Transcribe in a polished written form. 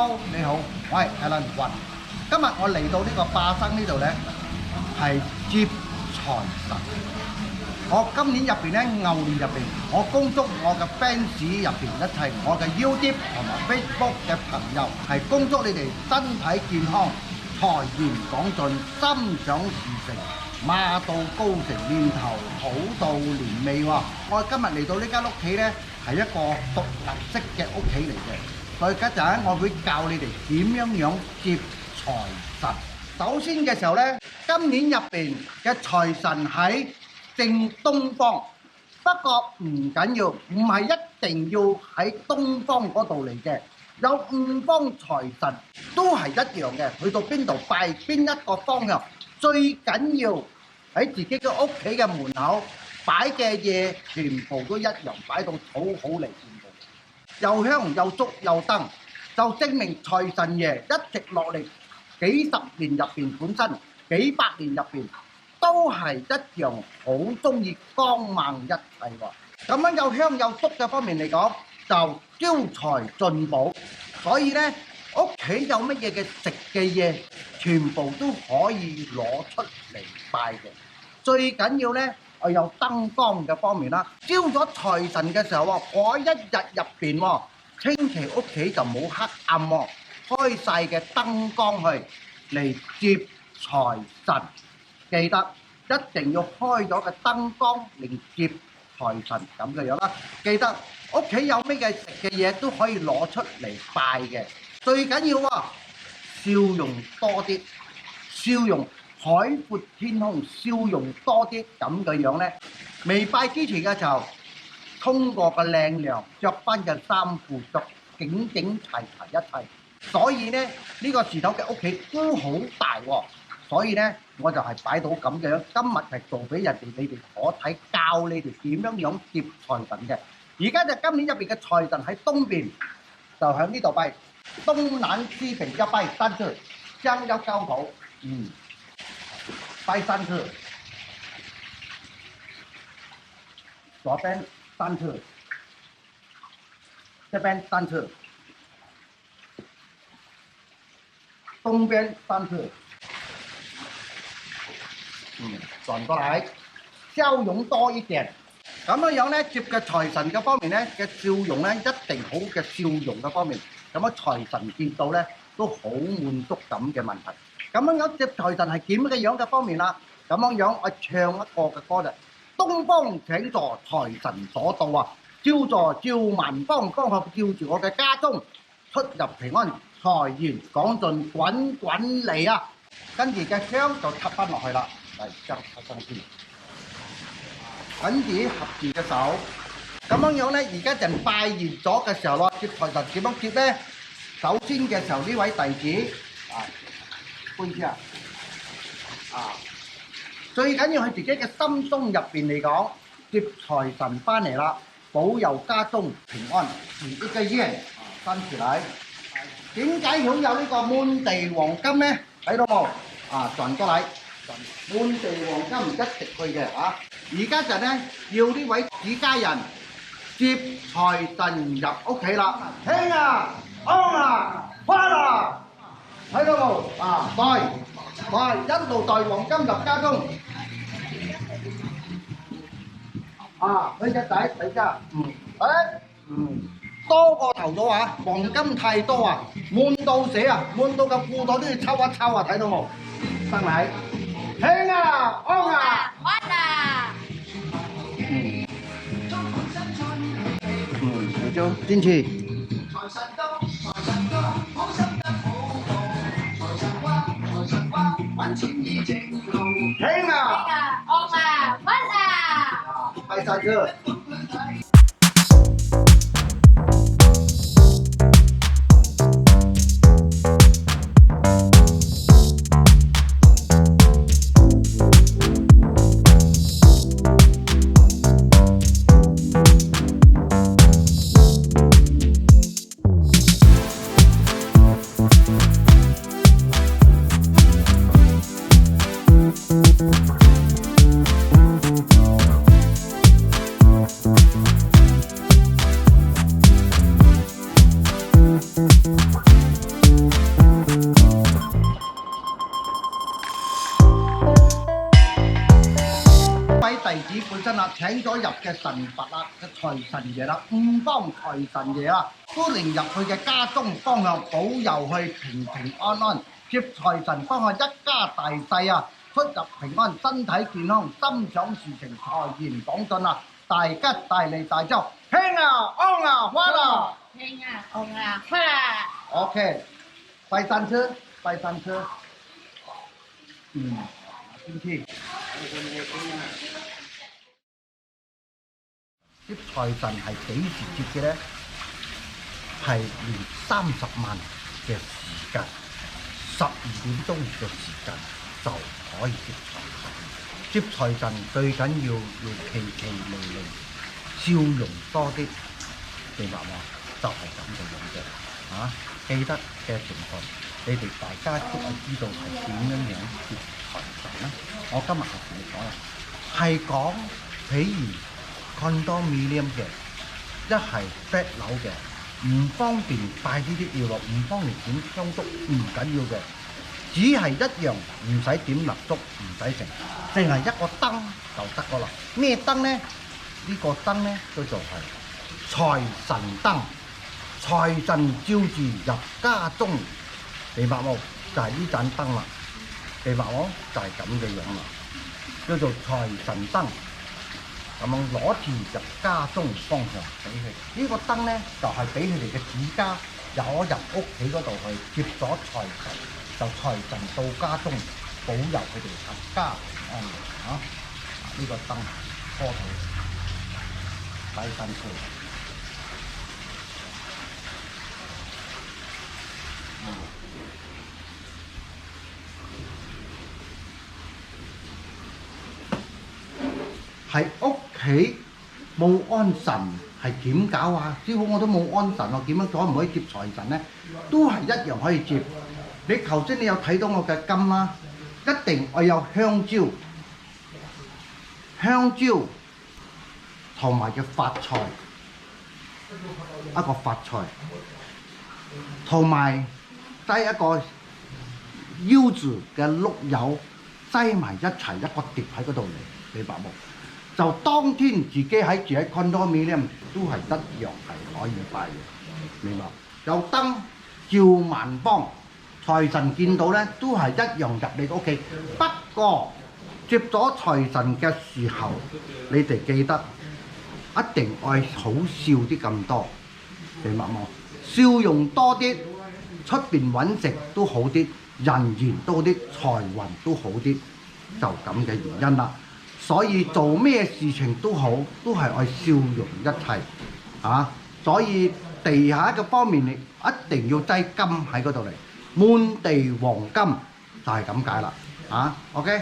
Hello，你好，我係 Alan 雲。今日我嚟到呢個霸生呢度呢，係接財神。我今年入邊呢，牛年入邊，我恭祝我嘅 fans 入邊一齊，我嘅 YouTube 同埋 Facebook 嘅朋友係恭祝你哋身體健康、財源廣進、心想事成、馬到高成、年頭好到年尾喎。我今日嚟到呢間屋企呢，係一個獨立式嘅屋企嚟嘅。所以家陣我會教你哋點樣接財神。首先嘅時候呢，今年入邊嘅財神喺正東方，不過唔緊要，唔係一定要喺東方嗰度嚟嘅，有五方財神都係一樣嘅。去到邊度拜邊一個方向，最緊要喺自己嘅屋企嘅門口擺嘅嘢全部都一樣，擺到好好嚟。又香又燭又燈，就證明財神爺一直落嚟幾十年入邊，本身幾百年入邊都係一樣好中意光猛一切喎。咁樣又香又燭嘅方面嚟講，就招財進寶。所以呢，屋企有乜嘢嘅食嘅嘢，全部都可以攞出嚟拜嘅。最緊要呢，我有燈光嘅方面啦，招咗財神嘅時候喎，嗰一日入邊喎，千祈屋企就冇黑暗喎，開晒嘅燈光去嚟接財神。記得一定要開咗嘅燈光嚟接財神咁嘅樣啦。記得屋企有咩嘅食嘅嘢都可以攞出嚟拜嘅。最緊要喎，笑容多啲，笑容海闊天空，笑容多啲咁嘅樣呢。未拜之前嘅時候，通過個靚涼，着翻嘅衫褲，着整整齊齊一齊。所以呢，呢個時頭嘅屋企都好大喎。所以呢，我就係擺到咁嘅樣。今日係做俾人哋你哋可睇，教你哋點樣接財神嘅。而家就今年入邊嘅財神喺東邊，就喺呢度拜。東南西北要拜三次，香要交頭，拜三次，左邊三次，這邊三次，東邊三次，轉過來，笑容多一點。咁樣呢，接嘅財神嘅方面呢，嘅笑容呢，一定好嘅笑容嘅方面，咁樣財神見到呢，都好滿足感嘅問題。咁樣接財神係點嘅樣嘅方面啦？咁樣我唱一個嘅歌就：東方請坐財神所到啊！照座照萬方，方學照住我嘅家中，出入平安，財源廣進，滾滾嚟啊！跟住嘅香就插翻落去啦，嚟將插上先。跟住合住嘅手，咁樣呢，而家人拜完咗嘅時候咯，接財神點樣接呢？首先嘅時候呢位弟子杯先最緊要係自己嘅心中入邊嚟講，接財神翻嚟啦，保佑家中平安，自己嘅願生起嚟。點解擁有呢個滿地黃金呢？睇到冇？轉過嚟，滿地黃金一直去嘅而家就呢，要呢位子家人接財神入屋企啦，興啊，安啊，花啊，睇到冇？帶一路帶黃金入家中。佢隻仔睇下，多過頭咗黃金太多滿到死滿到個褲袋都要抽一抽睇到冇？生嚟，興啊，安啊，安啊，就進去。財神到，財神到，好心得好報，財神話，財神話，揾錢易正路。興啊，安啊，安啊，拜神去。弟子本身啦，請咗入嘅神佛啦、嘅財神爺啦、五方財神爺啦，都令入佢嘅家中方向保佑去平平安安，接財神方向一家大細啊，出入平安，身體健康，心想事成，財源廣進啊，大吉大利大周，興啊安啊花啦！興啊安啊花啦！ OK， 拜山車，拜山車。先天。接財神係幾時接嘅咧？係年30萬嘅時間，12點鐘嘅時間就可以接財神。接財神最緊要企企理理，笑容多啲，明白嗎？就係咁嘅樣嘅。記得嘅情況，你哋大家都係知道係點樣樣接財神啦。我今日係同你講啦，係講譬如 condominium 嘅，一係 flat 樓嘅，唔方便帶呢啲要落，唔方便點香燭唔緊要嘅，只係一樣唔使點蠟燭，唔使成，淨係一個燈就得個啦。咩燈呢？呢個燈呢，叫做係財神燈。財神照住入家中，明白冇？就係呢盞燈啦，明白冇？就係咁嘅樣啦，叫做財神燈。咁樣攞住入家中方向俾佢。呢個燈咧就係俾佢哋嘅主家有入屋企嗰度去接咗財神，就財神到家中保佑佢哋合家平安嘅。呢個燈科土低身區。喺屋企冇安神係點搞啊？師傅我都冇安神喎，點樣可唔可以接財神呢？都係一樣可以接。你頭先你有睇到我嘅金啦，一定我有香蕉同埋嘅發財，一個發財，同埋擠一個腰字嘅碌柚，擠埋一齊一個碟喺嗰度嚟，明白冇？就當天自己喺住喺 condominium 都係一樣係可以拜嘅，明白？有燈照萬方，財神見到咧都係一樣入你屋企。不過接咗財神嘅時候，你哋記得一定愛好笑啲咁多，明白冇？笑容多啲，出邊揾食都好啲，人緣多啲，財運都好啲，就咁嘅原因啦。所以做咩事情都好，都係愛笑容一切所以地下嘅方面，你一定要擠金喺嗰度嚟，滿地黃金就係咁解啦OK。